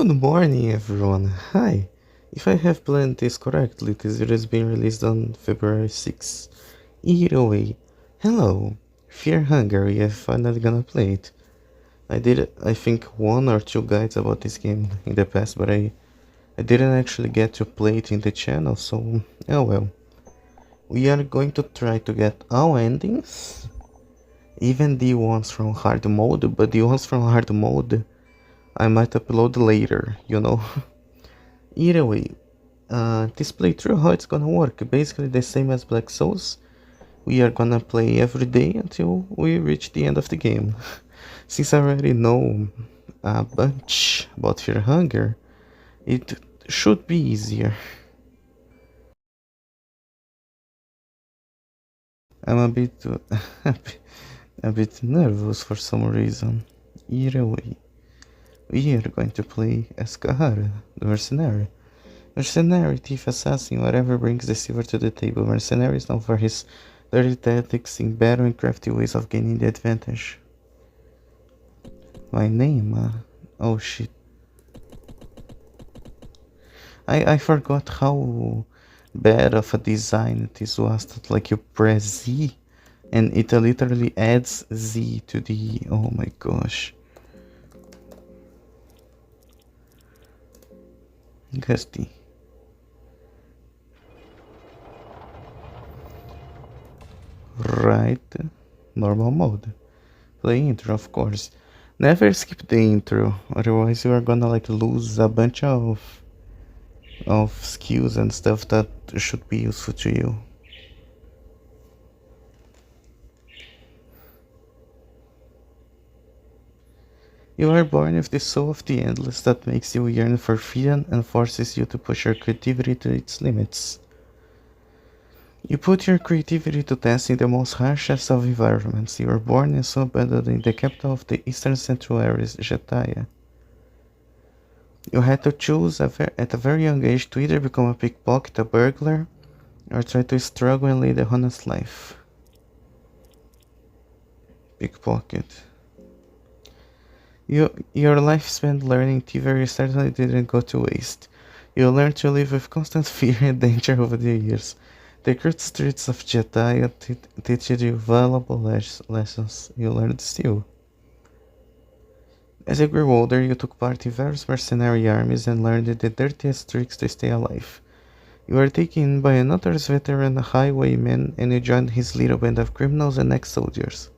Good morning, everyone. Hi. If I have planned this correctly, this video is being released on February 6th. Either way, hello. Fear Hunger, we are finally gonna play it. I did, I think, one or two guides about this game in the past, but I didn't actually get to play it in the channel, so oh well. We are going to try to get all endings, even the ones from hard mode, but the ones from hard mode I might upload later, you know. Either way, this playthrough, how it's gonna work, basically the same as Black Souls. We are gonna play every day until we reach the end of the game. Since I already know a bunch about Fear Hunger, it should be easier. I'm a bit a bit nervous for some reason. Either way, we are going to play as Kahara, the mercenary. Mercenary, thief, assassin, whatever brings the silver to the table. Mercenary is known for his dirty tactics in battle and crafty ways of gaining the advantage. My name? Oh shit. I forgot how bad of a design this was, that like you press Z and it literally adds Z to the... oh my gosh. Gusty. Right. Normal mode. Play intro, of course. Never skip the intro, otherwise you are gonna like lose a bunch of skills and stuff that should be useful to you. You are born with the soul of the endless that makes you yearn for freedom and forces you to push your creativity to its limits. You put your creativity to test in the most harshest of environments. You were born and so abandoned in the capital of the Eastern Central areas, Jetaya. You had to choose at a very young age to either become a pickpocket, a burglar, or try to struggle and lead a honest life. Pickpocket. Your life spent learning thievery certainly didn't go to waste. You learned to live with constant fear and danger over the years. The crude streets of Jetaya teach you valuable lessons you learned still. As you grew older, you took part in various mercenary armies and learned the dirtiest tricks to stay alive. You were taken in by another veteran highwayman and you joined his little band of criminals and ex-soldiers.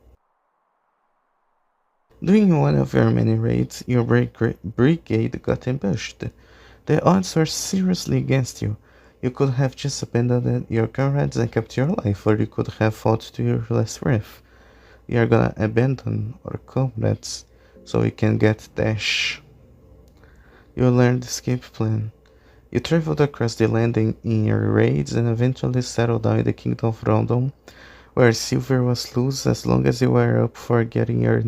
During one of your many raids, your brigade got ambushed. The odds were seriously against you. You could have just abandoned your comrades and kept your life, or you could have fought to your last breath. We are gonna abandon our comrades so we can get Dash. You learned the escape plan. You traveled across the land in your raids and eventually settled down in the kingdom of Rondon, where silver was loose as long as you were up for getting your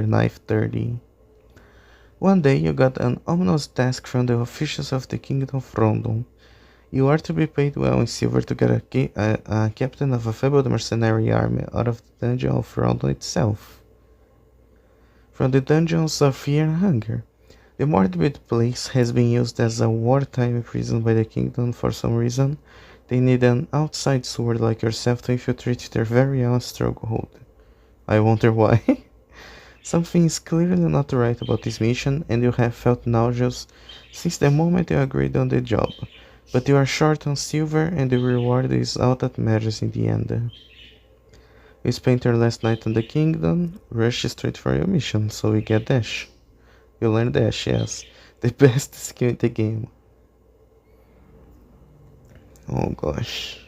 knife dirty. One day you got an ominous task from the officials of the kingdom of Rondon. You are to be paid well in silver to get a captain of a fabled mercenary army out of the dungeon of Rondon itself. From the dungeons of Fear and Hunger. The morbid place has been used as a wartime prison by the kingdom for some reason. They need an outside sword like yourself to infiltrate their very own stronghold. I wonder why. Something is clearly not right about this mission, and you have felt nauseous since the moment you agreed on the job. But you are short on silver, and the reward is all that matters in the end. You spent your last night on the kingdom, rush straight for your mission, so we get Dash. You learn Dash, yes. The best skill in the game. Oh gosh.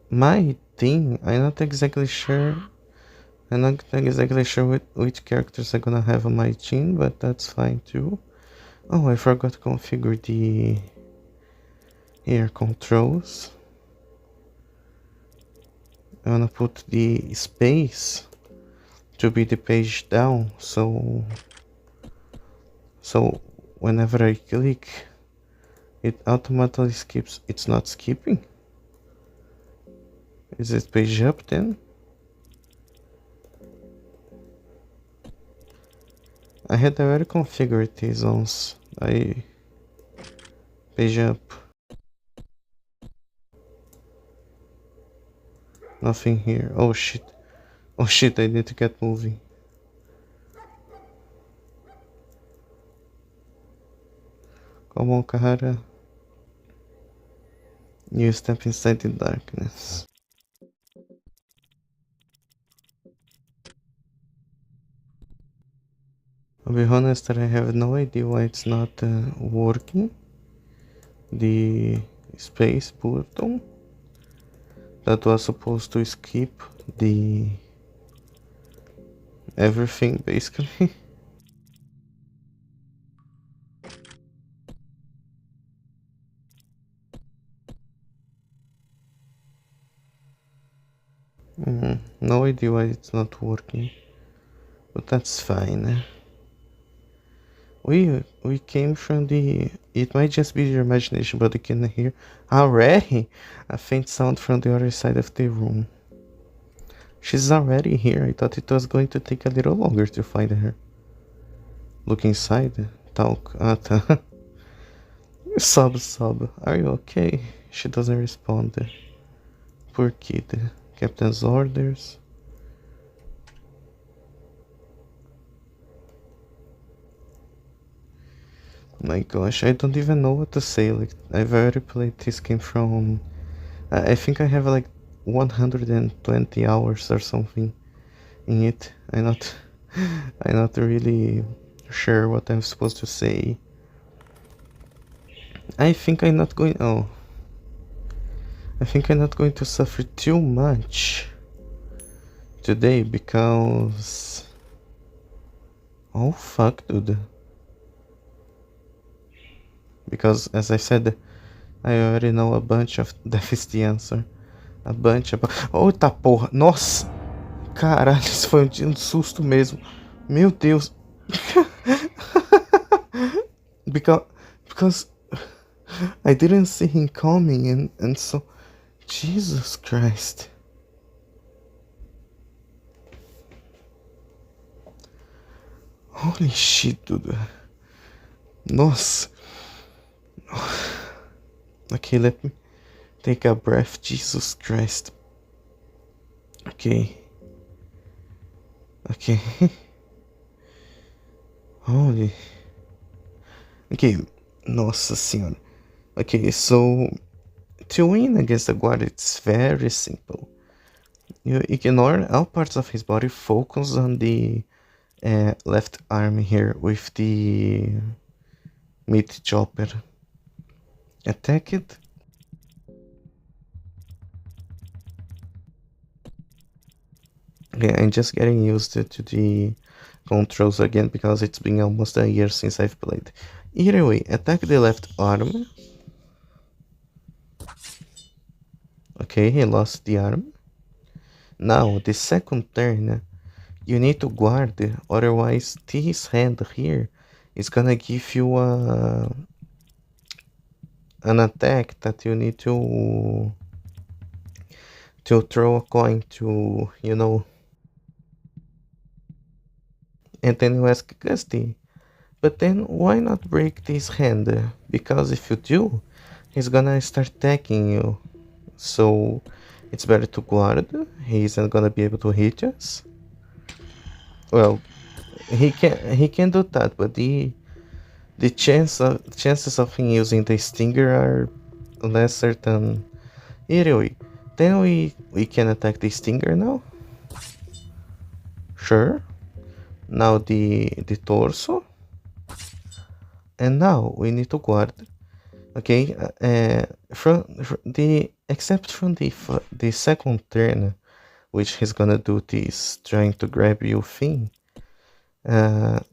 My team, I'm not exactly sure which characters I'm gonna have on my team, but that's fine too. Oh, I forgot to configure the air controls. I'm gonna put the space to be the page down, so whenever I click, it automatically skips. It's not skipping. Is it page up then? I had already configured these zones. Page up. Nothing here. Oh shit. Oh shit, I need to get moving. Come on, cara. You step inside the darkness. I'll be honest that I have no idea why it's not working. The space button that was supposed to skip the everything basically. No idea why it's not working, but that's fine. We came from the... It might just be your imagination, but you can hear already a faint sound from the other side of the room. She's already here. I thought it was going to take a little longer to find her. Look inside. Talk. Sob. Are you okay? She doesn't respond. Poor kid. Captain's orders. My gosh, I don't even know what to say. Like, I've already played this game from... I think I have like 120 hours or something in it. I'm not really sure what I'm supposed to say. I think I'm not going to suffer too much today because... Oh fuck, dude. Because, as I said, I already know a bunch of... That is the answer. A bunch of... Oh, tá porra! Nossa! Caralho, isso foi um susto mesmo. Meu Deus! Because I didn't see him coming and so... Jesus Christ. Holy shit, dude. Nossa. Okay, let me take a breath. Jesus Christ. Okay. Holy. Okay. Nossa senhora. Okay, so to win against the guard, it's very simple. You ignore all parts of his body, focus on the left arm here with the meat chopper. Attack it. Okay, I'm just getting used to the controls again because it's been almost a year since I've played. Either way, attack the left arm. Okay, he lost the arm. Now, the second turn, you need to guard, otherwise this hand here is gonna give you an attack that you need to throw a coin to, you know. And then you ask Gusty, but then why not break this hand? Because if you do, he's gonna start attacking you. So it's better to guard. He isn't gonna be able to hit us. Well, he can do that, but the chances of him using the stinger are lesser than... Either way, then we can attack the stinger now. Sure. Now the torso. And now we need to guard. Okay, except from the second turn, which he's gonna do this trying to grab you thing.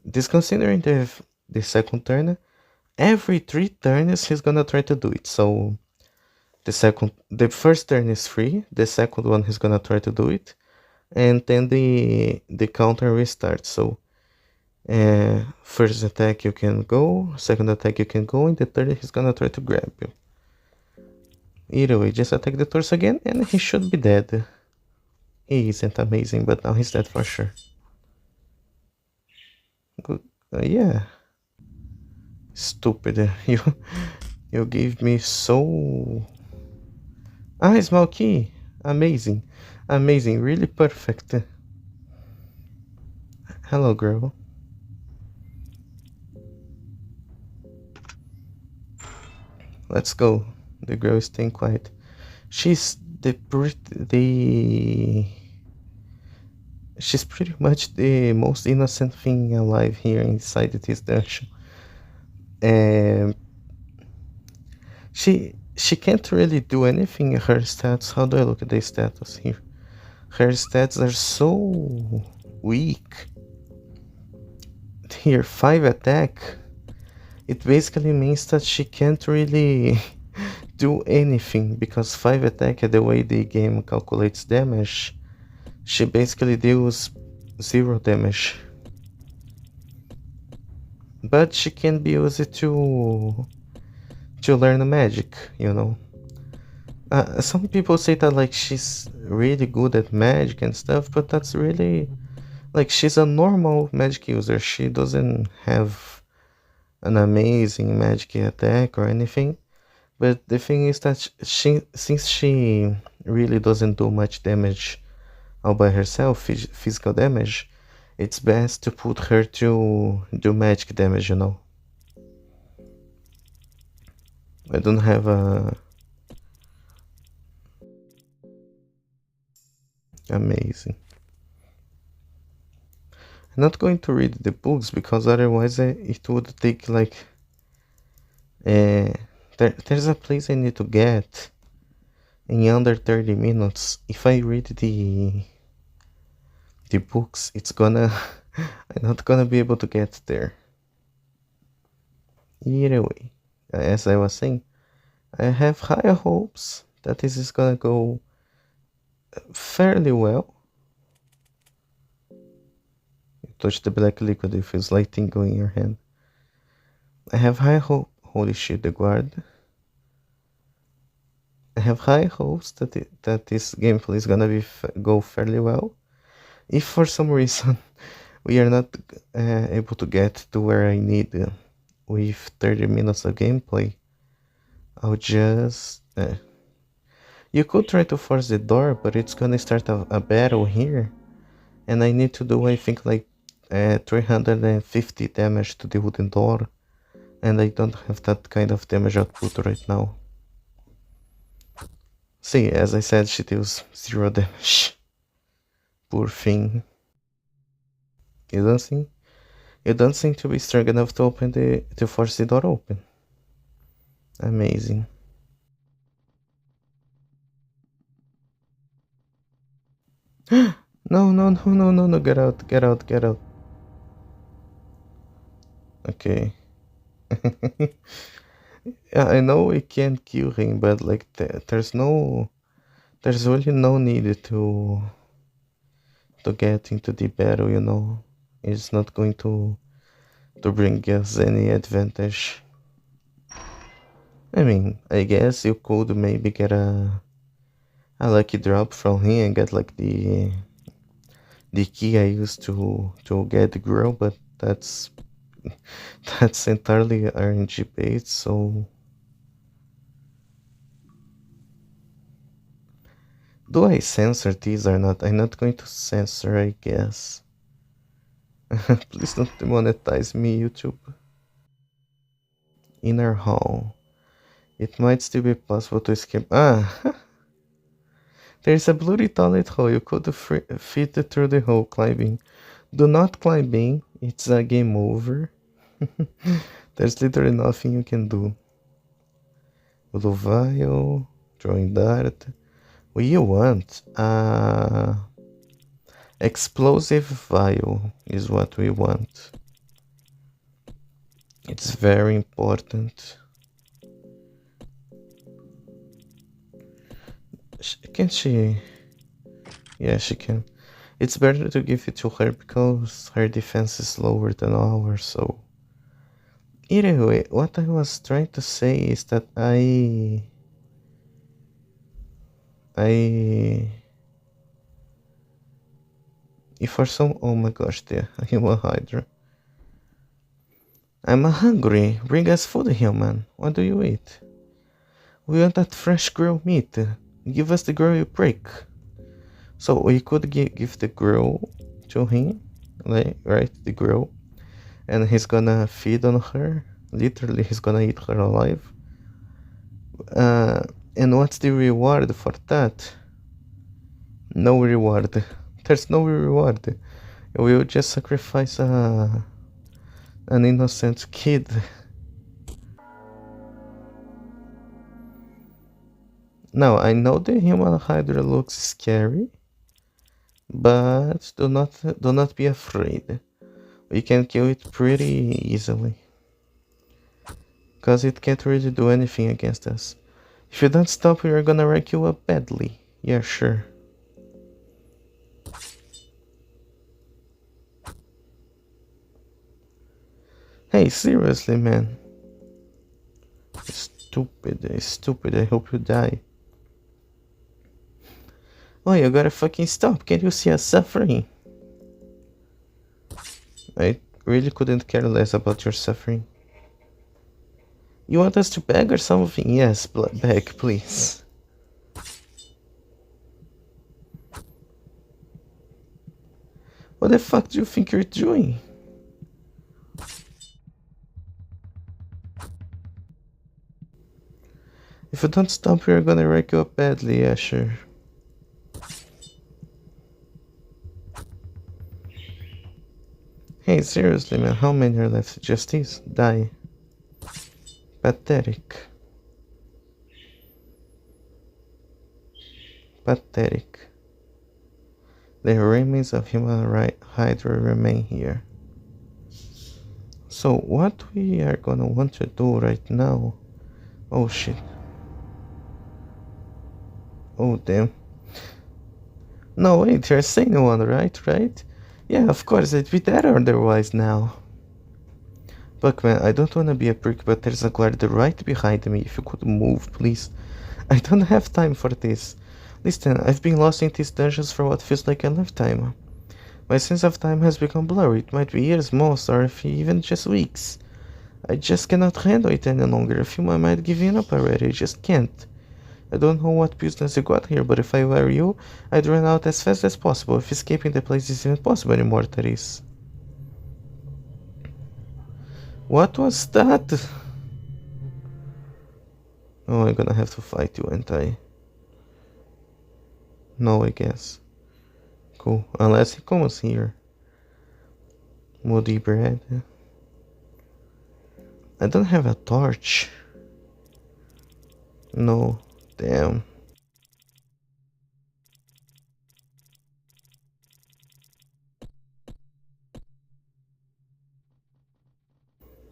Disconsidering the second turn, every 3 turns he's gonna try to do it. So the first turn is free, the second one he's gonna try to do it, and then the counter restarts. So first attack you can go, second attack you can go, and the third he's gonna try to grab you. Either way, just attack the torso again and he should be dead. He isn't amazing, but now he's dead for sure. Yeah. Stupid. You gave me so... Ah, small key. Amazing. Amazing. Really perfect. Hello, girl. Let's go. The girl is staying quiet. She's she's pretty much the most innocent thing alive here inside this dungeon. And she can't really do anything in her stats. How do I look at the status here? Her stats are so weak. Here, 5 attack. It basically means that she can't really do anything because 5 attack, the way the game calculates damage, she basically deals 0 damage. But she can be used to learn magic, you know. Some people say that like she's really good at magic and stuff, but that's really like she's a normal magic user. She doesn't have an amazing magic attack or anything. But the thing is that since she really doesn't do much damage all by herself, physical damage, it's best to put her to do magic damage, you know. I don't have a... Amazing. I'm not going to read the books because otherwise it would take like... there's a place I need to get in under 30 minutes. If I read the books, it's gonna... I'm not gonna be able to get there. Either way, as I was saying, I have higher hopes that this is gonna go fairly well. You touch the black liquid, it feels like tingle in your hand. I have high hope. Holy shit, the guard. I have high hopes that this gameplay is gonna go fairly well. If for some reason we are not able to get to where I need with 30 minutes of gameplay, I'll just... you could try to force the door, but it's gonna start a battle here. And I need to do, I think, like 350 damage to the wooden door. And I don't have that kind of damage output right now. See, as I said, she deals 0 damage. Poor thing. You don't seem to be strong enough to force the door open. Amazing. No, no, no, no, no, no, get out, get out, get out. Okay. Yeah, I know we can't kill him, but like there's really no need to get into the battle, you know. It's not going to bring us any advantage. I mean, I guess you could maybe get a lucky drop from him and get like the key I used to get the girl, but that's entirely RNG based, so... Do I censor these or not? I'm not going to censor, I guess. Please don't demonetize me, YouTube. Inner hall. It might still be possible to escape. Ah! There's a bloody toilet hole. You could fit through the hole climbing. Do not climb in. It's a game over. There's literally nothing you can do. Blue vial. Throwing dart. What you want? Explosive vial is what we want. It's very important. Can she? Yeah, she can. It's better to give it to her because her defense is lower than ours, so... Either way, what I was trying to say is that if for some... Oh my gosh, the human hydra. I'm hungry. Bring us food, human. What do you eat? We want that fresh grilled meat. Give us the girl you break. So we could give the grill to him, like, right? The grill. And he's gonna feed on her. Literally, he's gonna eat her alive. And what's the reward for that? No reward. There's no reward. We'll just sacrifice an innocent kid. Now, I know the human hydra looks scary, but do not be afraid. We can kill it pretty easily, cause it can't really do anything against us. If you don't stop, we are gonna wreck you up badly. Yeah, sure. Hey, seriously, man. Stupid, I hope you die. Oh, you gotta fucking stop. Can't you see us suffering? I really couldn't care less about your suffering. You want us to beg or something? Yes, beg, please. What the fuck do you think you're doing? If you don't stop, we're gonna wreck you up badly, yeah, sure. Hey, seriously, man, how many are left? Just these? Die. Pathetic. Pathetic. The remains of human hydra remain here. So what we are gonna want to do right now... Oh shit. Oh damn. No wait, you're saying one, right? Yeah, of course, it'd be dead otherwise now. Look man, I don't wanna be a prick, but there's a guard right behind me. If you could move, please. I don't have time for this. Listen, I've been lost in these dungeons for what feels like a lifetime. My sense of time has become blurry. It might be years most, or even just weeks. I just cannot handle it any longer. I feel I might give up already. I just can't. I don't know what business you got here, but if I were you, I'd run out as fast as possible. If escaping the place isn't possible anymore, that is. What was that? Oh, I'm gonna have to fight you, ain't I? No, I guess. Cool. Unless he comes here. Moody bread. I don't have a torch. No. Damn.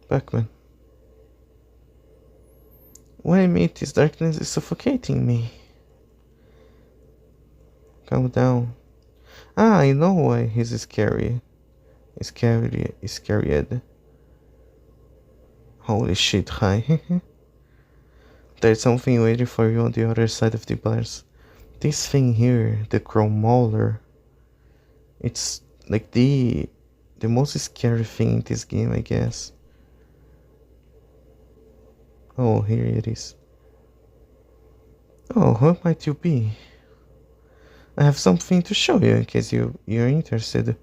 Pac-Man. Why, mate? This darkness is suffocating me. Calm down. Ah, I know why he's scary. Scared. Holy shit, hi. There's something waiting for you on the other side of the bars. This thing here, the Chromauler, it's like the most scary thing in this game, I guess. Oh, here it is. Oh, who might you be? I have something to show you in case you're interested.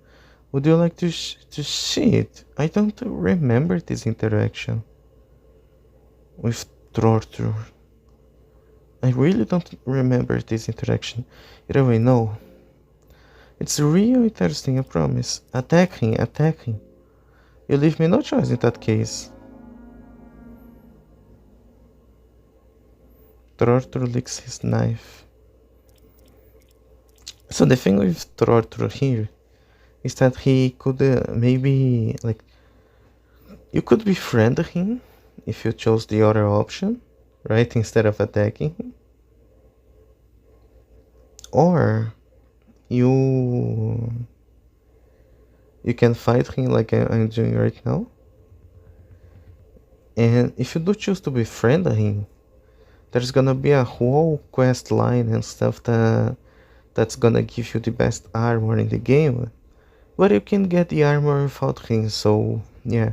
Would you like to see it? I don't remember this interaction with Torture. I really don't remember this interaction. Either way, no. It's real interesting, I promise. Attack him. You leave me no choice in that case. Torture licks his knife. So the thing with Torture here is that he could maybe, like, you could befriend him if you chose the other option, right, instead of attacking him. Or you can fight him like I'm doing right now. And if you do choose to befriend him, there's gonna be a whole quest line and stuff that's gonna give you the best armor in the game. But you can get the armor without him, so yeah.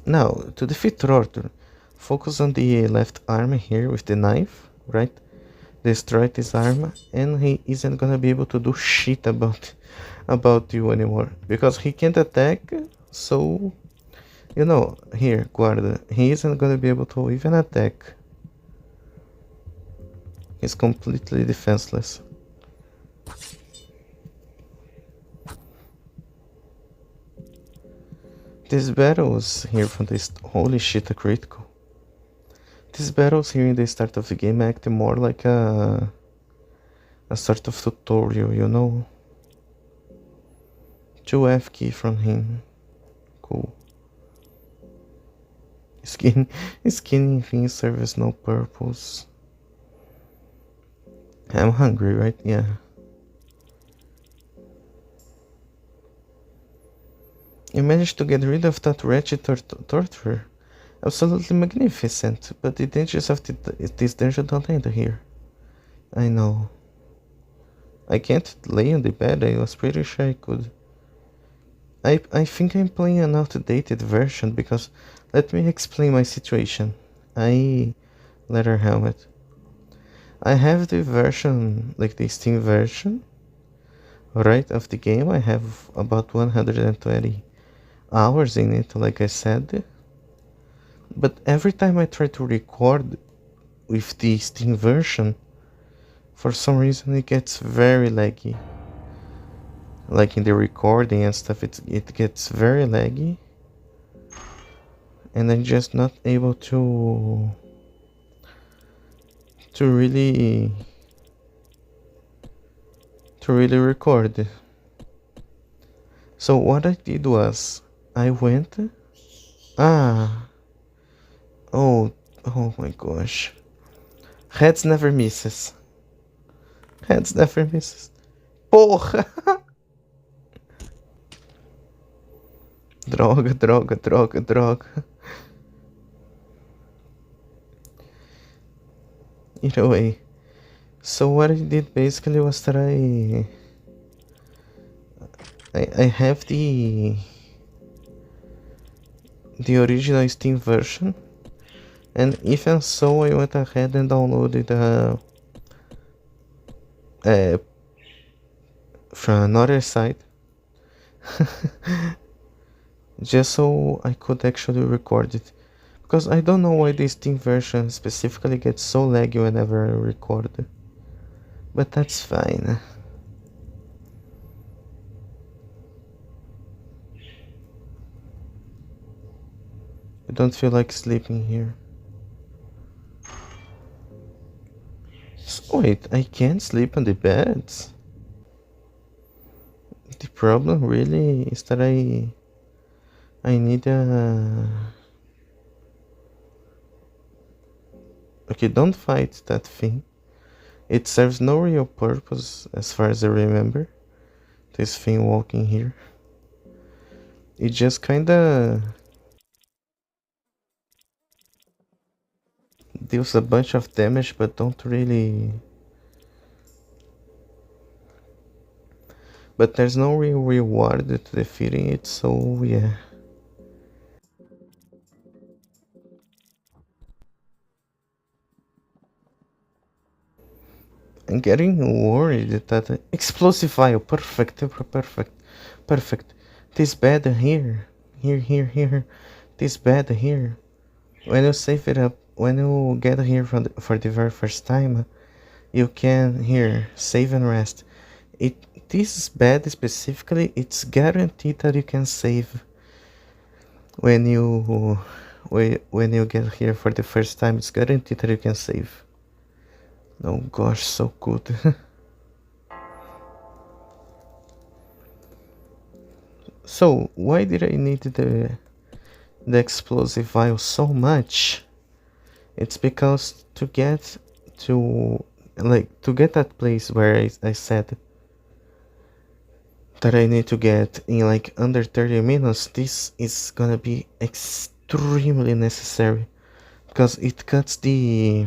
Now, to defeat Rortur, focus on the left arm here with the knife, right? Destroy this arm, and he isn't gonna be able to do shit about you anymore. Because he can't attack, so... You know, here, guarda, he isn't gonna be able to even attack. He's completely defenseless. These battles here from this... Holy shit, a critical. These battles here in the start of the game act more like a sort of tutorial, you know? 2F key from him. Cool. Skinning things serves no purpose. I'm hungry, right? Yeah. You managed to get rid of that wretched torturer. Absolutely magnificent, but the dangers of this dungeon don't end here. I know. I can't lay on the bed, I was pretty sure I could. I think I'm playing an outdated version because let me explain my situation. Leather helmet. I have the version, like the Steam version, right, of the game. I have about 120 hours in it, like I said. But every time I try to record with the Steam version, for some reason it gets very laggy. Like in the recording and stuff, it gets very laggy. And I'm just not able to really record. So what I did was I went oh my gosh. Heads never misses. Heads never misses. Porra! Droga. Either way. So what I did basically was that I have the original Steam version, and even so I went ahead and downloaded from another site just so I could actually record it, because I don't know why the Steam version specifically gets so laggy whenever I record it, but that's fine. I don't feel like sleeping here. So wait, I can't sleep on the beds? The problem really is that I need a... Okay, don't fight that thing. It serves no real purpose as far as I remember. This thing walking here. It just kinda deals a bunch of damage, but don't really... But there's no real reward to defeating it, so yeah. I'm getting worried that explosive vial, perfect. This bed here, this bed here. When you save it up, when you get here for the very first time, you can here save and rest. This bed specifically, it's guaranteed that you can save when you get here for the first time. It's guaranteed that you can save. Oh gosh, so good. So why did I need the explosive vial so much? It's because to get that place where I said that I need to get in like under 30 minutes, this is gonna be extremely necessary, because it cuts the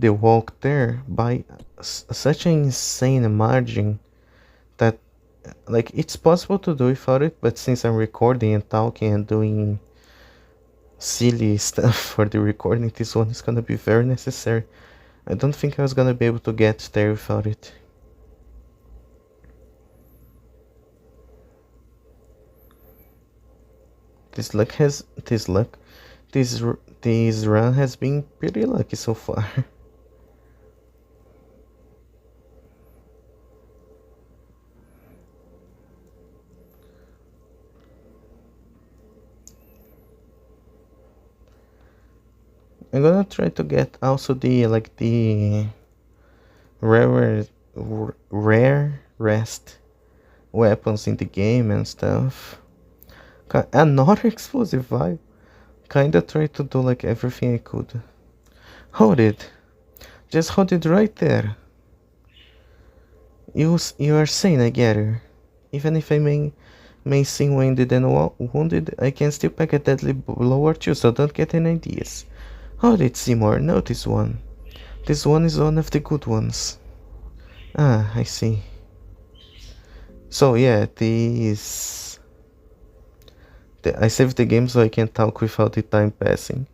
walk there by such an insane margin that like it's possible to do without it, but since I'm recording and talking and doing silly stuff for the recording, this one is gonna be very necessary. I don't think I was gonna be able to get there without it. This luck, this run has been pretty lucky so far. I'm gonna try to get also the rare rare rest weapons in the game and stuff. Another explosive vibe. Kinda try to do like everything I could. Hold it. Just hold it right there. You are sane, I gather. Even if I may seem winded and wounded, I can still pack a deadly blow or two, so don't get any ideas. Hold it, Seymour. Note this one. This one is one of the good ones. Ah, I see. So yeah, I saved the game so I can talk without the time passing.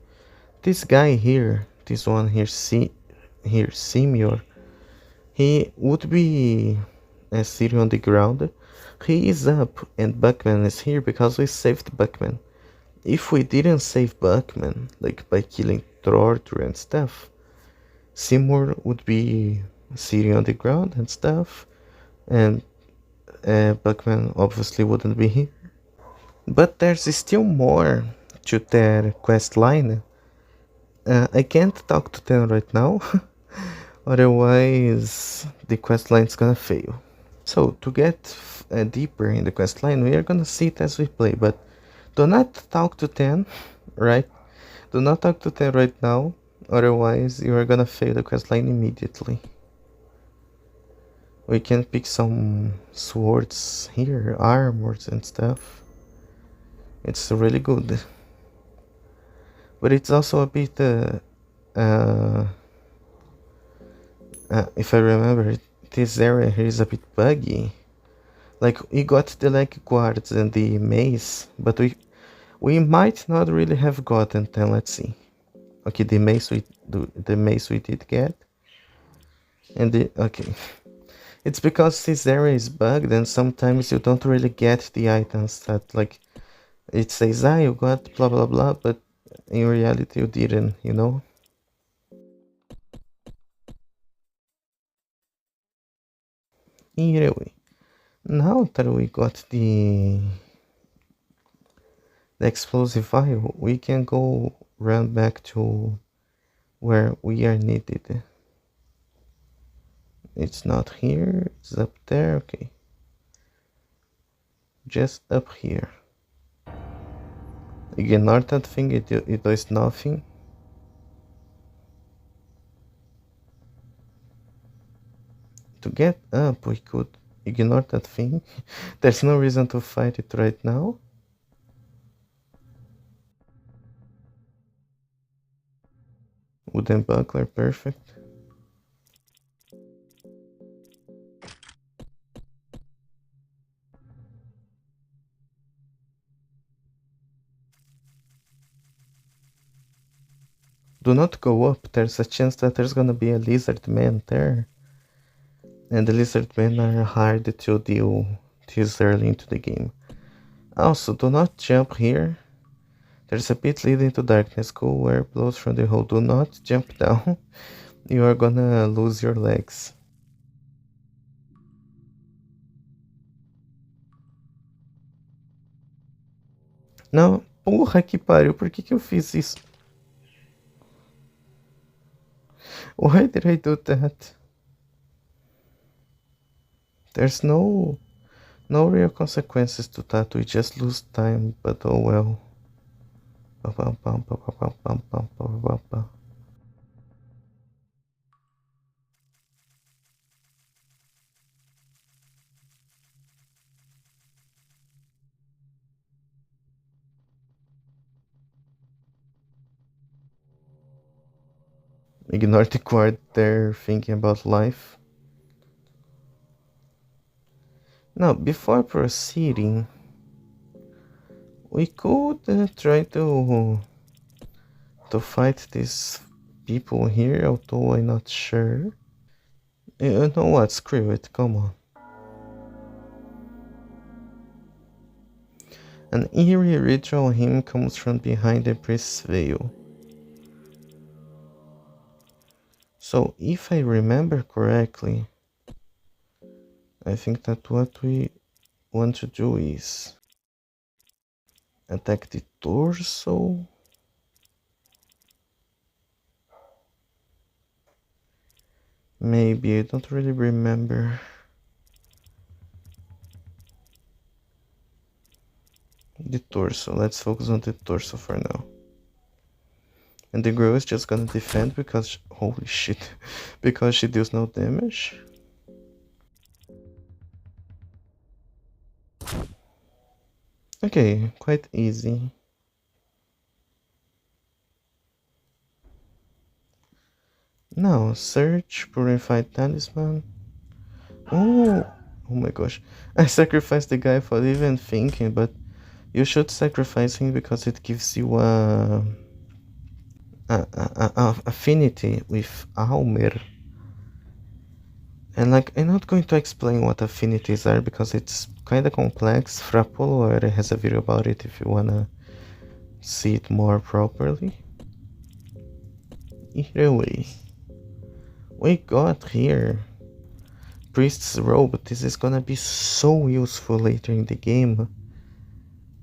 This guy here, this one here, Seymour, he would be sitting on the ground. He is up, and Buckman is here because we saved Buckman. If we didn't save Buckman, like by killing Torture and stuff, Seymour would be sitting on the ground and stuff, and Buckman obviously wouldn't be here. But there's still more to their quest line. I can't talk to them right now, otherwise the quest line is gonna fail. So to get deeper in the quest line, we are gonna see it as we play, but do not talk to 10, right? Do not talk to 10 right now, otherwise you are gonna fail the quest line immediately. We can pick some swords here, armors and stuff. It's really good. But it's also a bit, if I remember, this area here is a bit buggy. Like, we got the leg guards and the mace, but we might not really have gotten them. Let's see. Okay, the mace we did get, and okay. It's because this area is bugged, and sometimes you don't really get the items that, like, it says, ah, you got blah blah blah, but in reality you didn't, you know? Anyway, now that we got the explosive file, we can go run back to where we are needed. It's not here, it's up there, okay. Just up here. Ignore that thing, it does nothing. To get up, we could ignore that thing. There's no reason to fight it right now. Wooden buckler, perfect. Do not go up, there's a chance that there's gonna be a lizard man there. And the lizard men are hard to deal this early into the game. Also, do not jump here. There's a pit leading to darkness. Cool air blows from the hole. Do not jump down. You are gonna lose your legs. Não, porra que pariu. Por que eu fiz isso? Why did I do that? There's no real consequences to that. We just lose time, but oh well. Ignore the quart there thinking about life. Now, before proceeding, we could try to fight these people here, although I'm not sure. You know what? Screw it. Come on. An eerie ritual hymn comes from behind the priest's veil. So, if I remember correctly, I think that what we want to do is attack the torso. Maybe, I don't really remember. The torso, let's focus on the torso for now. And the girl is just gonna defend because, holy shit, because she deals no damage. Okay, quite easy. Now, search, purified talisman. Oh, oh my gosh. I sacrificed the guy for even thinking, but you should sacrifice him because it gives you a affinity with alll-mer. And like, I'm not going to explain what affinities are because it's kind of complex. Frapolo already has a video about it if you wanna see it more properly. Either way, we got here Priest's Robe. This is gonna be so useful later in the game.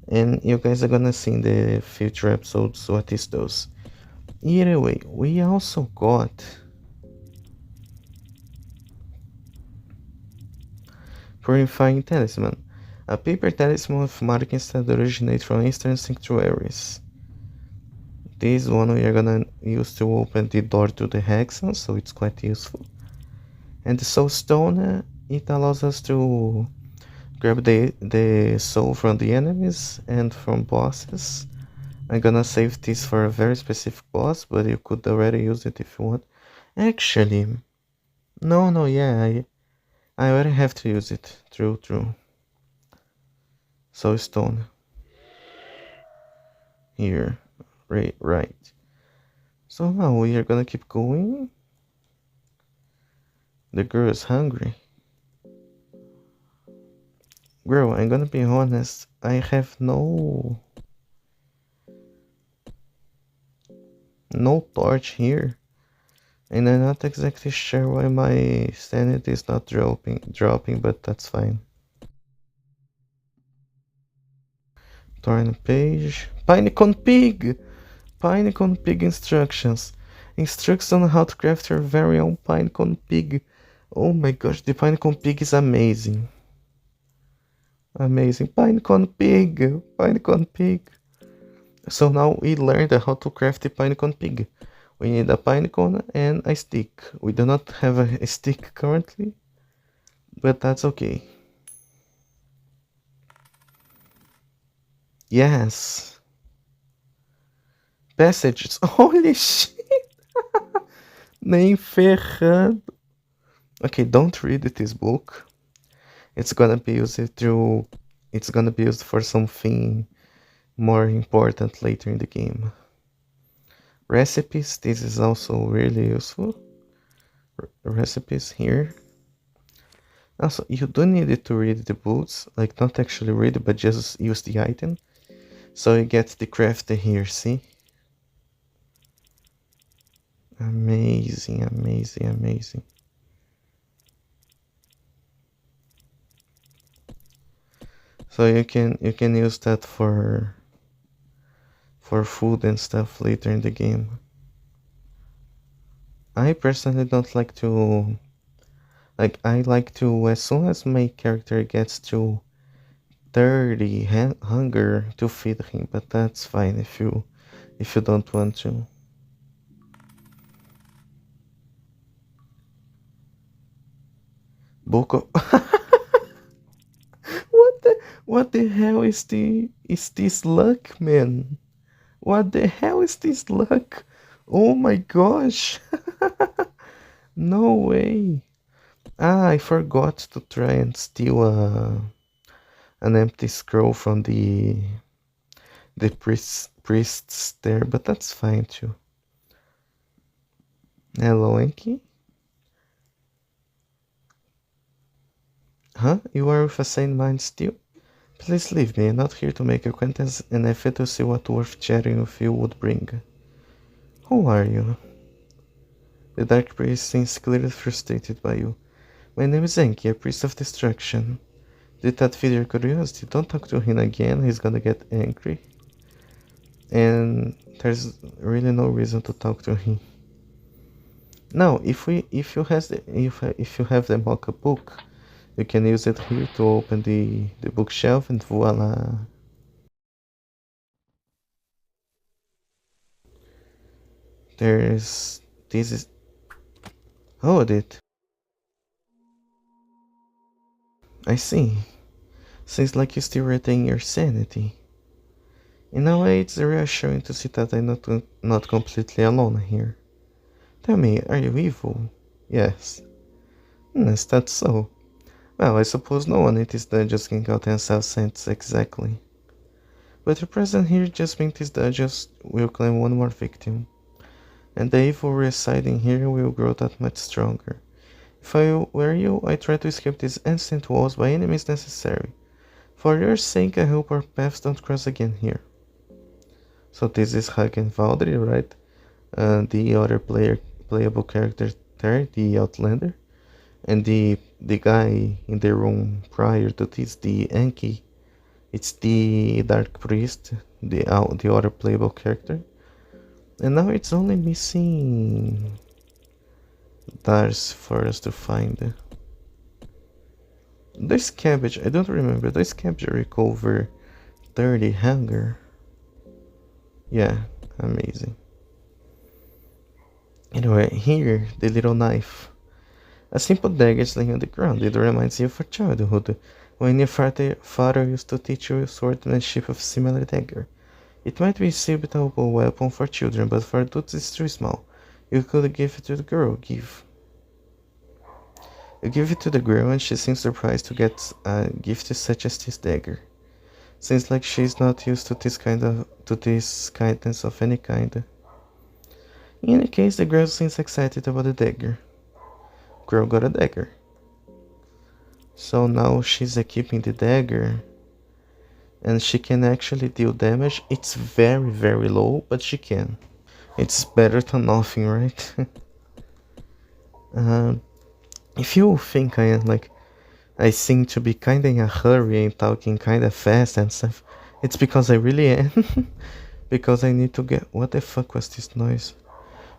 And you guys are gonna see in the future episodes what this does. Either way, we also got Purifying Talisman, a paper talisman with markings that originate from eastern sanctuaries. This one we are gonna use to open the door to the Hexen, so it's quite useful. And the Soul Stone, it allows us to grab the soul from the enemies and from bosses. I'm gonna save this for a very specific boss, but you could already use it if you want. Actually, no, yeah, I already have to use it. True. Soul Stone. Here, right. So now we are gonna keep going. The girl is hungry. Girl, I'm gonna be honest, I have no torch here. And I'm not exactly sure why my sanity is not dropping, but that's fine. Torn page. Pinecone Pig! Pinecone Pig instructions. Instructions on how to craft your very own Pinecone Pig. Oh my gosh, the Pinecone Pig is amazing. Amazing. Pinecone Pig. So now we learned how to craft the Pinecone Pig. We need a pinecone and a stick. We do not have a stick currently, but that's okay. Yes. Passages. Holy shit! Nem ferrando. Okay, don't read this book. It's gonna be used for something more important later in the game. Recipes, this is also really useful. Recipes here. Also, you don't need it to read the books, like not actually read it, but just use the item. So you get the craft here, see? Amazing. So you can use that for food and stuff later in the game. I personally don't like to, like, I like to, as soon as my character gets to 30 hunger, to feed him, but that's fine if you don't want to. Boko. What the hell is this luck, man? What the hell is this luck? Oh my gosh. No way. Ah, I forgot to try and steal an empty scroll from the priests there, but that's fine too. Hello, Enki? Huh? You are with a sane mind still? Please leave me. I'm not here to make acquaintance, and I fail to see what worth chatting with you would bring. Who are you? The Dark Priest seems clearly frustrated by you. My name is Enki, a priest of destruction. Did that feed your curiosity? Don't talk to him again, he's gonna get angry. And there's really no reason to talk to him. Now, if you have the mock-up book, you can use it here to open the bookshelf and voila. There's this is hold it. I see. Seems like you still retain your sanity. In a way, it's reassuring to see that I'm not completely alone here. Tell me, are you evil? Yes. Is that so? Well, I suppose no one in this dungeon can count themselves saints exactly. But your presence here just means this dungeon will claim one more victim. And the evil residing here will grow that much stronger. If I were you, I'd try to escape these ancient walls by any means necessary. For your sake, I hope our paths don't cross again here. So this is Hagen Valdry, right? The other playable character there, the Outlander. And the guy in the room prior to this, the Enki, it's the Dark Priest, the other playable character. And now it's only missing Dars for us to find. This cabbage, I don't remember. This cabbage recover 30 hunger. Yeah, amazing. Anyway, here, the little knife. A simple dagger is laying on the ground. It reminds you of your childhood, when your father used to teach you swordsmanship of similar dagger. It might be a suitable weapon for children, but for adults it's too small. You could give it to the girl. You give it to the girl, and she seems surprised to get a gift such as this dagger. Seems like she's not used to this kindness of any kind. In any case, the girl seems excited about the dagger. Girl got a dagger. So now she's equipping the dagger, and she can actually deal damage. It's very, very low, but she can. It's better than nothing, right? If you think I seem to be kinda in a hurry and talking kinda fast and stuff, it's because I really am. Because I need to get... What the fuck was this noise?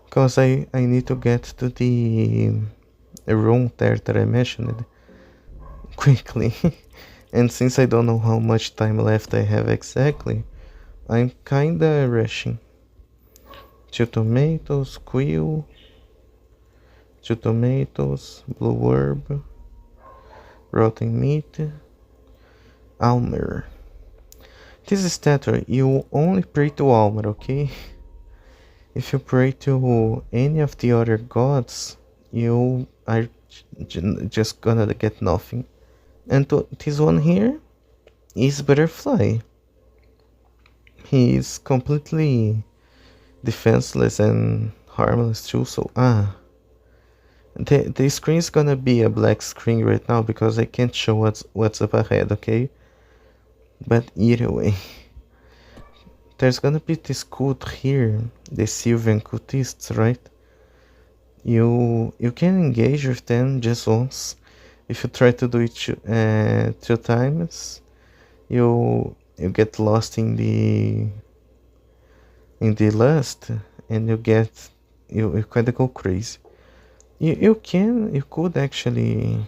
Because I need to get to the room there that I mentioned quickly. And since I don't know how much time left I have exactly, I'm kinda rushing. 2 tomatoes, quill, 2 tomatoes, blue herb, rotten meat, alll-mer. This statue, you only pray to alll-mer, okay? If you pray to any of the other gods, you are just gonna get nothing. And this one here is Butterfly. He is completely defenseless and harmless too, so the screen is gonna be a black screen right now because I can't show what's up ahead, okay? But either way, there's gonna be this cult here, the Sylvan cultists, right? You can engage with them just once. If you try to do it 2 times, you get lost in the lust, and you kinda go crazy. You could actually,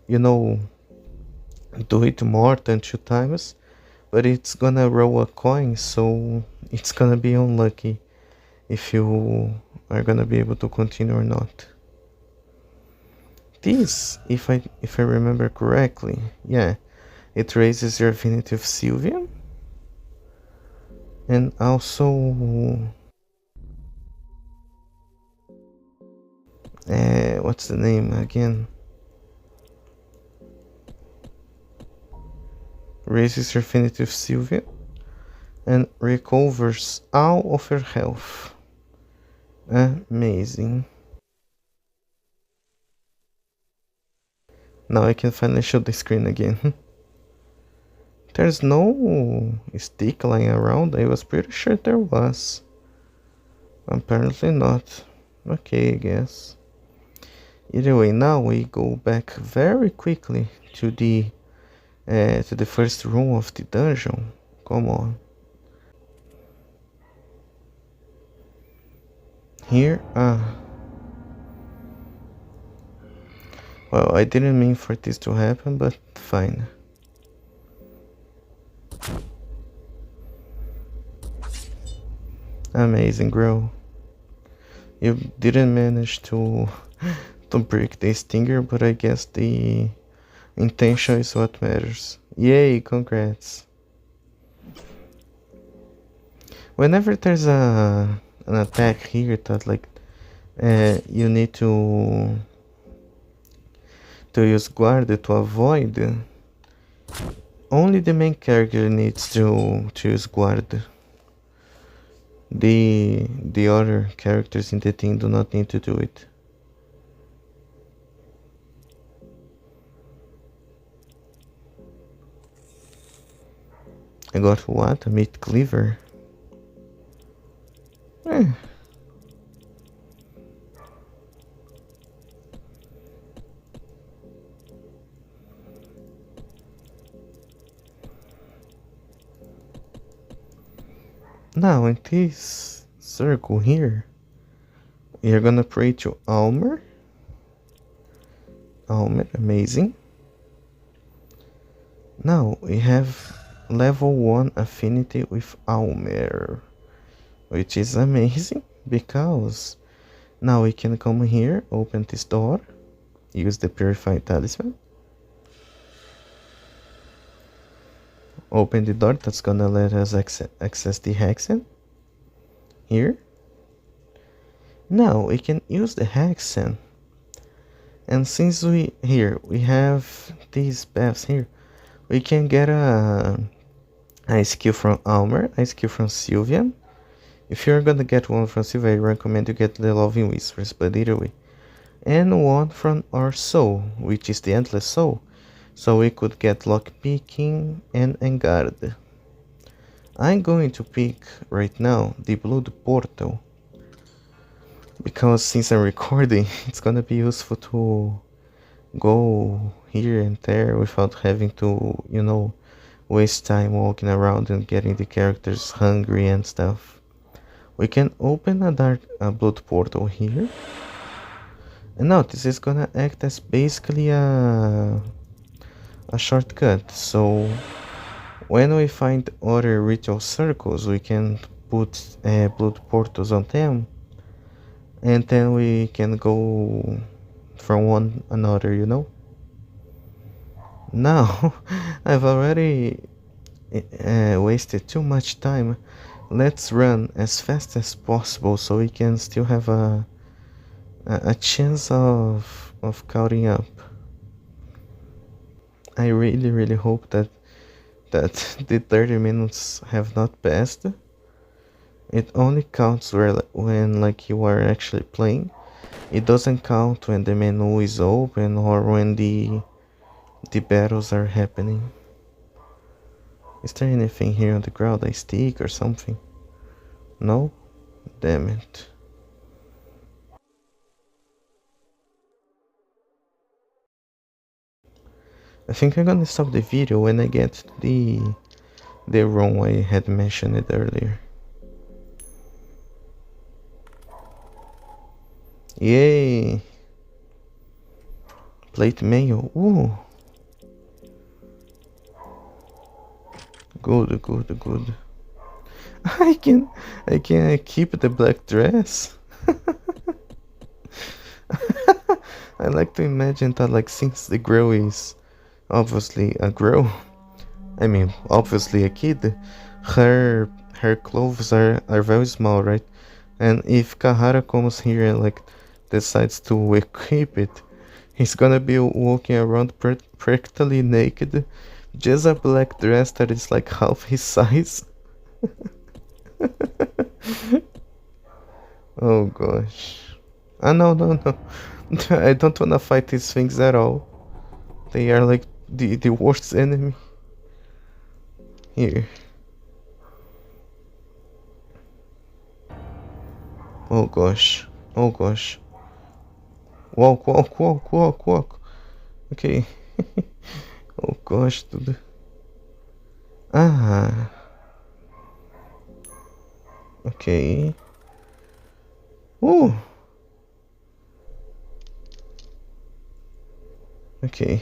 you know, do it more than 2 times, but it's gonna roll a coin, so it's gonna be unlucky if you are gonna be able to continue or not. This, if I remember correctly, yeah, it raises your affinity of Sylvian, and also What's the name again? Raises her affinity with Sylvia and recovers all of her health. Amazing. Now I can finally show the screen again. There's no stick lying around. I was pretty sure there was. Apparently not. Okay, I guess. Either way, now we go back very quickly to the first room of the dungeon. Come on. Here, well, I didn't mean for this to happen, but fine. Amazing, Gro. You didn't manage to break the stinger, but I guess the intention is what matters. Yay, congrats. Whenever there's an attack here that like you need to use guard to avoid, only the main character needs to use guard. The other characters in the team do not need to do it. I got what? A meat cleaver? Now in this circle here, you're gonna pray to alll-mer. Alll-mer, amazing. Now we have level 1 affinity with alll-mer, which is amazing because now we can come here, open this door, use the purified talisman, open the door that's gonna let us access the hexen here. Now we can use the hexen, and since we have these paths here, we can get a skill from alll-mer, a skill from Sylvia. If you're gonna get one from Sylvia, I recommend you get the Loving Whispers, but either way. And one from our soul, which is the Endless Soul, so we could get lockpicking and guard. I'm going to pick right now the Blood Portal, because since I'm recording, it's gonna be useful to go here and there without having to, you know, waste time walking around and getting the characters hungry and stuff. We can open a blood portal here, and now this is gonna act as basically a shortcut. So when we find other ritual circles, we can put blood portals on them, and then we can go from one another, you know. Now I've already wasted too much time. Let's run as fast as possible so we can still have a chance of catching up. I really hope that the 30 minutes have not passed. It only counts when like you are actually playing. It doesn't count when the menu is open or when the battles are happening. Is there anything here on the ground, a stick or something? No? Damn it. I think I'm gonna stop the video when I get the room I had mentioned it earlier. Yay! Plate mail. Ooh! Good. I can keep the black dress. I like to imagine that, like, since the girl is obviously a girl, I mean obviously a kid, her clothes are very small, right? And if Kahara comes here and like decides to equip it, he's gonna be walking around practically naked, just a black dress that is like half his size. Oh gosh. Ah, no, no, no. I don't wanna fight these things at all. They are like the worst enemy. Here. Oh gosh. Oh gosh. Walk, walk, walk, walk, walk. Okay. Oh gosh, dude. Ah. Ok. Ok.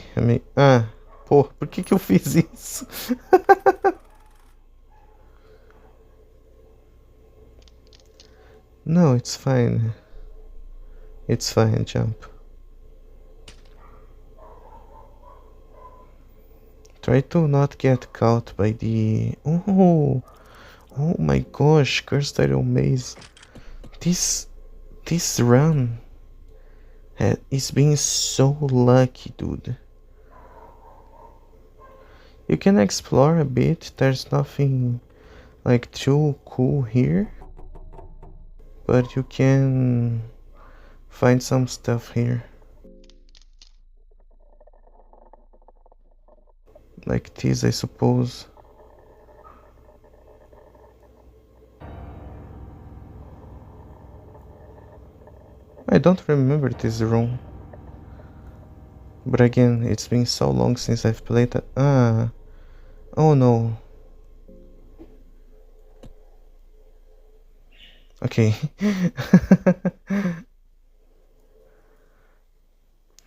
Ah. Pô, por que que eu fiz isso? No, it's fine. It's fine, jump. Try to not get caught by the... Oh! Oh my gosh, cursed iron maze. This run is being so lucky, dude. You can explore a bit. There's nothing like too cool here, but you can find some stuff here. Like this, I suppose. I don't remember this room. But again, it's been so long since I've played that. Ah. Oh no. Okay.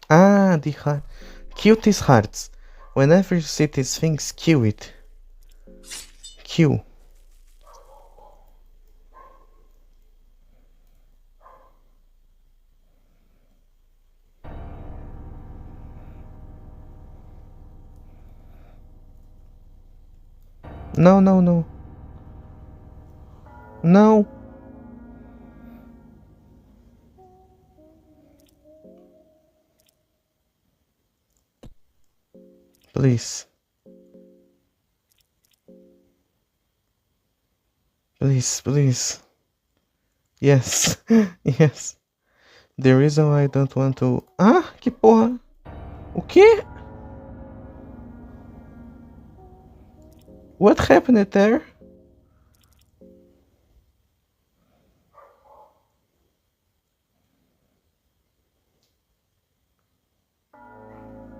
Ah, the heart. Kill these hearts. Whenever you see these things, kill it. Kill. No, no, no. No. Please. Please, please. Yes. Yes. The reason why I don't want to... Ah, que porra. O quê? What happened there?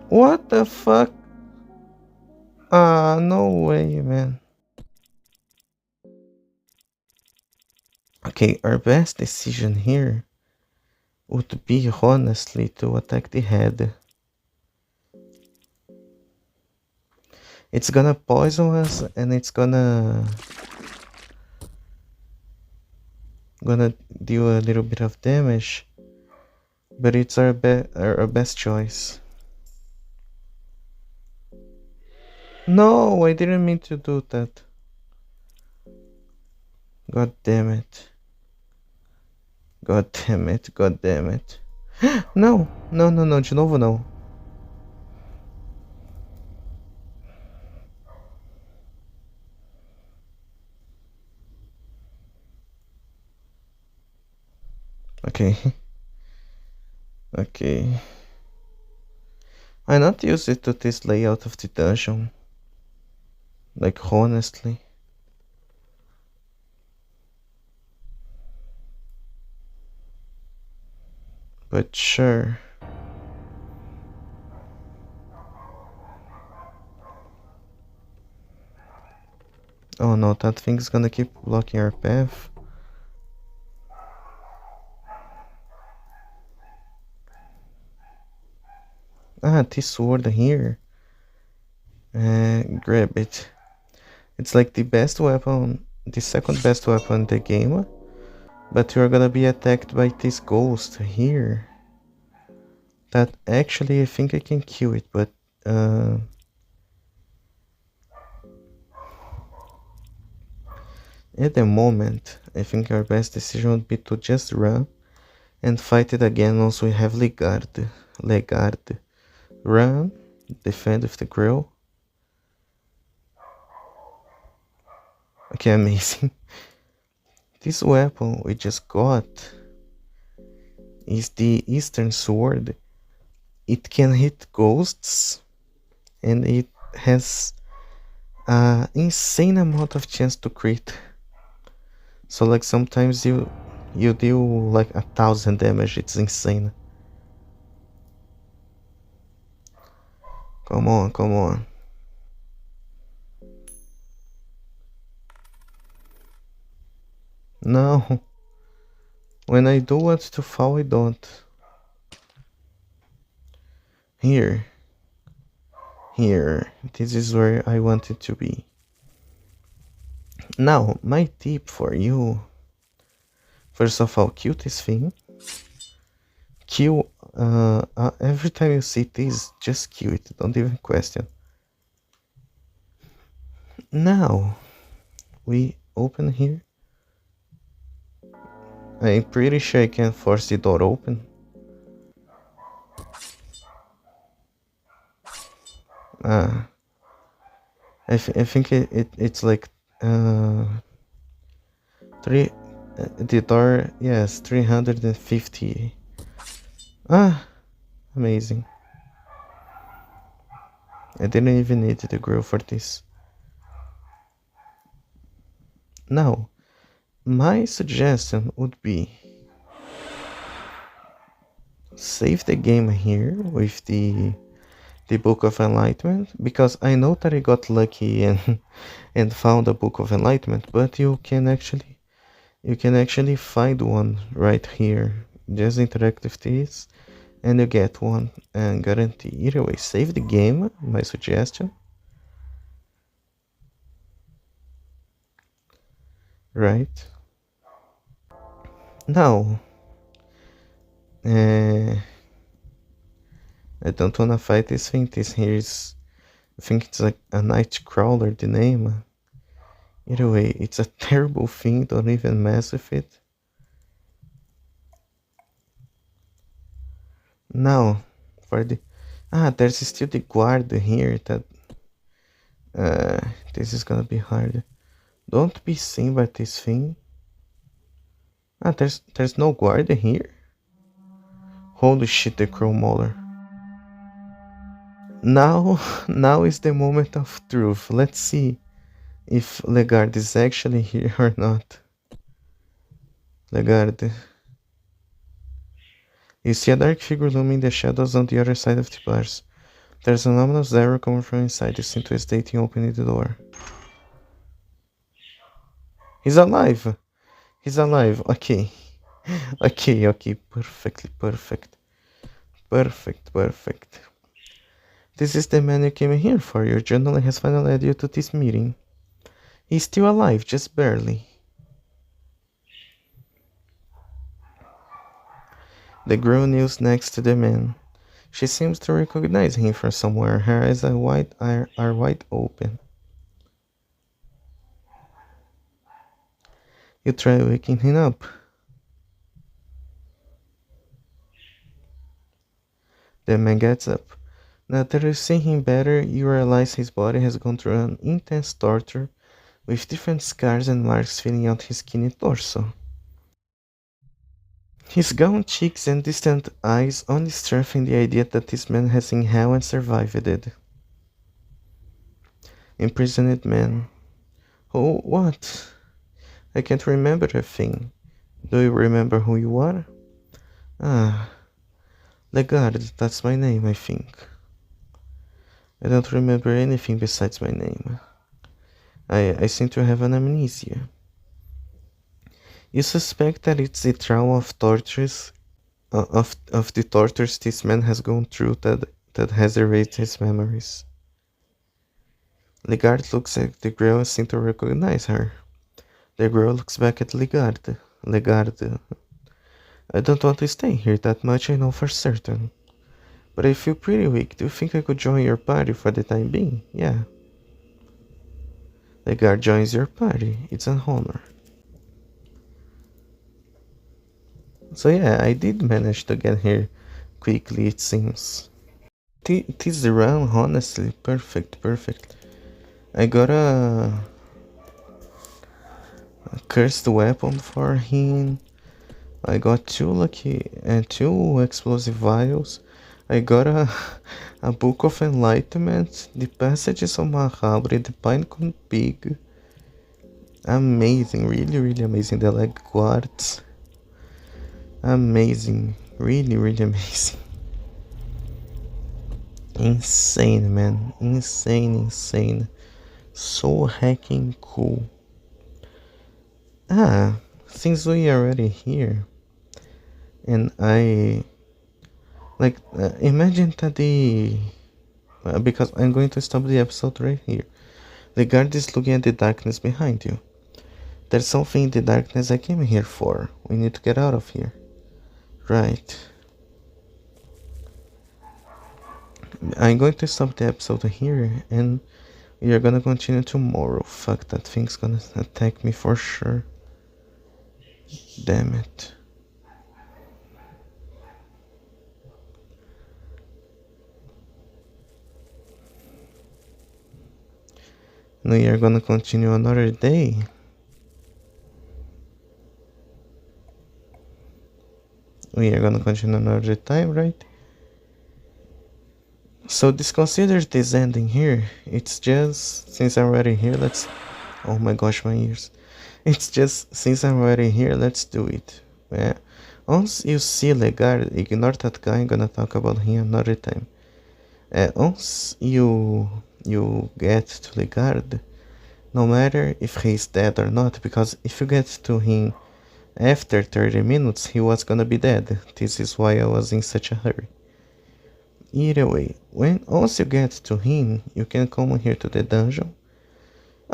What the fuck? Ah, no way, man. Okay, our best decision here would be honestly to attack the head. It's gonna poison us and it's gonna do a little bit of damage, but it's our best choice. No, I didn't mean to do that. God damn it. God damn it, god damn it. No, no, no, no, de novo não. Okay. Okay. I'm not used to this layout of the dungeon. Like, honestly. But sure. Oh no, that thing's gonna keep blocking our path. Ah, this sword here. Grab it. It's like the best weapon, the second best weapon in the game. But you're gonna be attacked by this ghost here. That actually I think I can kill it, but at the moment I think our best decision would be to just run And fight it again once we have Legard. Legard. Run. Defend with the grill. Okay, amazing. This weapon we just got is the Eastern Sword. It can hit ghosts and it has an insane amount of chance to crit. So like sometimes you deal like 1,000 damage. It's insane. Come on, come on. No. When I do want to fall, I don't. Here. Here. This is where I want it to be. Now, my tip for you. First of all, kill this thing. Kill, every time you see this, just kill it. Don't even question. Now, we open here. I'm pretty sure I can force the door open. I think it's like the door, yes, 350. Amazing. I didn't even need the grill for this. Now, my suggestion would be save the game here with the Book of Enlightenment, because I know that I got lucky and found a Book of Enlightenment, but you can actually find one right here. Just interact with this and you get one and guarantee. Either way, save the game, my suggestion. Right. Now, I don't wanna fight this thing. This here is, I think it's like a night crawler, the name. Either way, it's a terrible thing. Don't even mess with it. Now, for the there's still the guard here. That this is gonna be hard. Don't be seen by this thing. There's no guard here. Holy shit, the crow mauler. Now is the moment of truth. Let's see if Legard is actually here or not. Legard. You see a dark figure looming in the shadows on the other side of the bars. There's an ominous arrow coming from inside. You seem to hesitate in opening the door. He's alive! He's alive. Okay. Okay. Perfect. This is the man you came here for. Your journaling has finally led you to this meeting. He's still alive, just barely. The girl kneels next to the man. She seems to recognize him from somewhere. Her eyes are wide open. You try waking him up. The man gets up. Now that you see him better, you realize his body has gone through an intense torture, with different scars and marks filling out his skinny torso. His gaunt cheeks and distant eyes only strengthen the idea that this man has seen hell and survived it. Imprisoned man. Oh, what? I can't remember a thing. Do you remember who you are? Legard, that's my name, I think. I don't remember anything besides my name. I seem to have an amnesia. You suspect that it's the trauma of tortures, of the tortures this man has gone through that has erased his memories. Legard looks at the girl and seems to recognize her. The girl looks back at Legard. Legard, I don't want to stay here, that much I know for certain. But I feel pretty weak. Do you think I could join your party for the time being? Yeah. Legard joins your party. It's an honor. So yeah, I did manage to get here quickly, it seems. This round, honestly, perfect. I got a cursed weapon for him. I got two lucky and two explosive vials. I got a book of enlightenment, the passages of Mahabharata, the pinecone pig. Amazing, really amazing. The leg quartz, amazing, really amazing. Insane, man, insane. So hacking cool. Since we are already here, and I like imagine that the because I'm going to stop the episode right here. The guard is looking at the darkness behind you. There's something in the darkness I came here for. We need to get out of here. Right. I'm going to stop the episode here and we are gonna continue tomorrow. Fuck, that thing's gonna attack me for sure. Damn it. We are gonna continue another day. We are gonna continue another time, right? So disconsider this ending here. It's just, since I'm already here, let's... Oh my gosh, my ears. It's just, since I'm already here, let's do it. Yeah. Once you see Legard, ignore that guy, I'm gonna talk about him another time. Once you get to Legard, no matter if he's dead or not, because if you get to him after 30 minutes, he was gonna be dead. This is why I was in such a hurry. Either way, once you get to him, you can come here to the dungeon.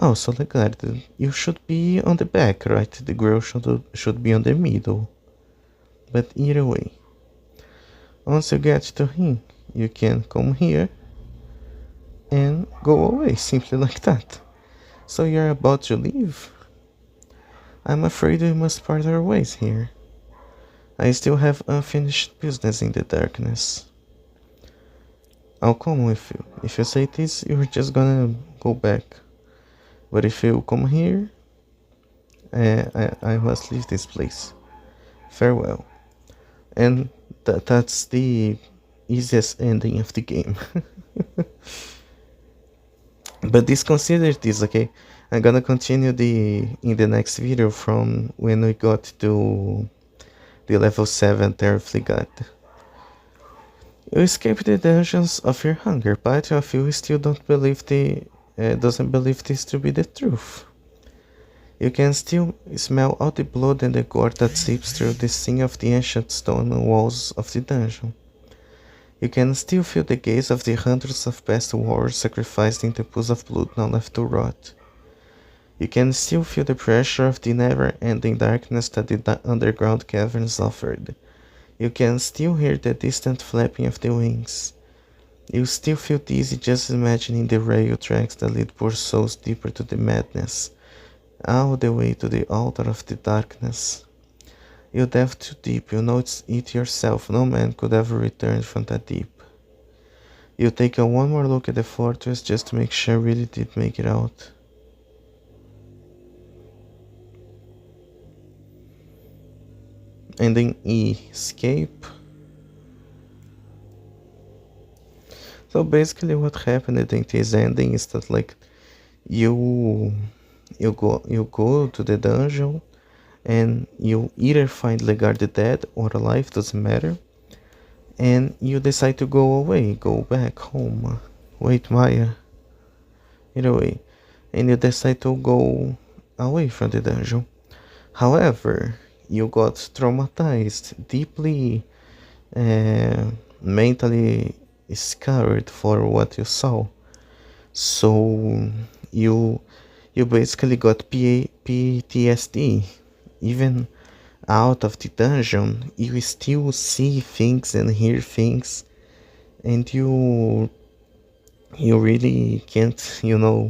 Oh, so Legard, you should be on the back, right? The grill should be on the middle. But either way, once you get to him, you can come here and go away, simply like that. So you're about to leave? I'm afraid we must part our ways here. I still have unfinished business in the darkness. I'll come with you. If you say this, you're just gonna go back. But if you come here, I must leave this place. Farewell. And that's the easiest ending of the game. But disconsider this, okay? I'm gonna continue in the next video from when we got to the level 7 Terrifly God. You escaped the dungeons of your hunger. Part of you still doesn't believe this to be the truth. You can still smell all the blood and the gore that seeps through the sing of the ancient stone walls of the dungeon. You can still feel the gaze of the hundreds of past warriors sacrificed in the pools of blood now left to rot. You can still feel the pressure of the never-ending darkness that the underground caverns offered. You can still hear the distant flapping of the wings. You still feel dizzy just imagining the rail tracks that lead poor souls deeper to the madness, all the way to the altar of the darkness. You delve too deep, you know it yourself, no man could ever return from that deep. You take one more look at the fortress just to make sure you really did make it out. And then escape. So basically what happened in this ending is that like you go to the dungeon and you either find Legard dead or alive, doesn't matter, and you decide to go away, go back home. Wait, Maya. Either way, and you decide to go away from the dungeon. However, you got traumatized, deeply mentally scarred for what you saw. So you basically got PTSD. Even out of the dungeon, you still see things and hear things, and you really can't, uh,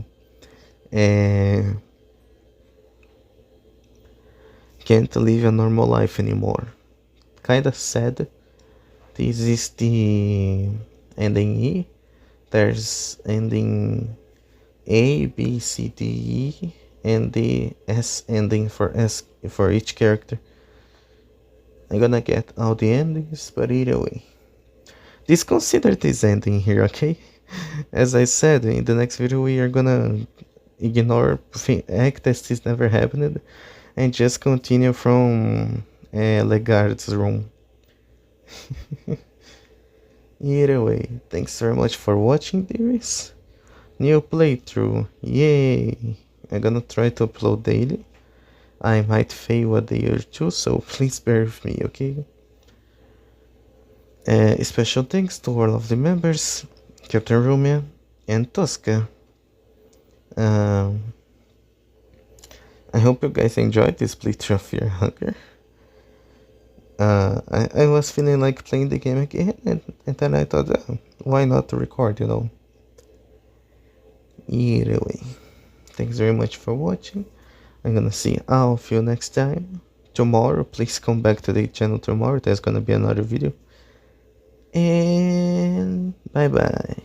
can't live a normal life anymore. kinda sad. This is the ending E. There's ending A, B, C, D, E, and the S ending for S for each character. I'm gonna get all the endings, but either way. Disconsider this ending here, okay? As I said, in the next video we are gonna ignore, act as this never happened, and just continue from Legard's room. Either way, thanks very much for watching, dearies. New playthrough, yay! I'm gonna try to upload daily. I might fail a day or two, so please bear with me, okay? Special thanks to all of the members, Captain Rumia and Tosca. I hope you guys enjoyed this playthrough of Fear Hunger. I was feeling like playing the game again, and then I thought, why not to record, you know? Either way, thanks very much for watching. I'm gonna see all of you next time. Tomorrow, please come back to the channel tomorrow. There's gonna be another video. And bye bye.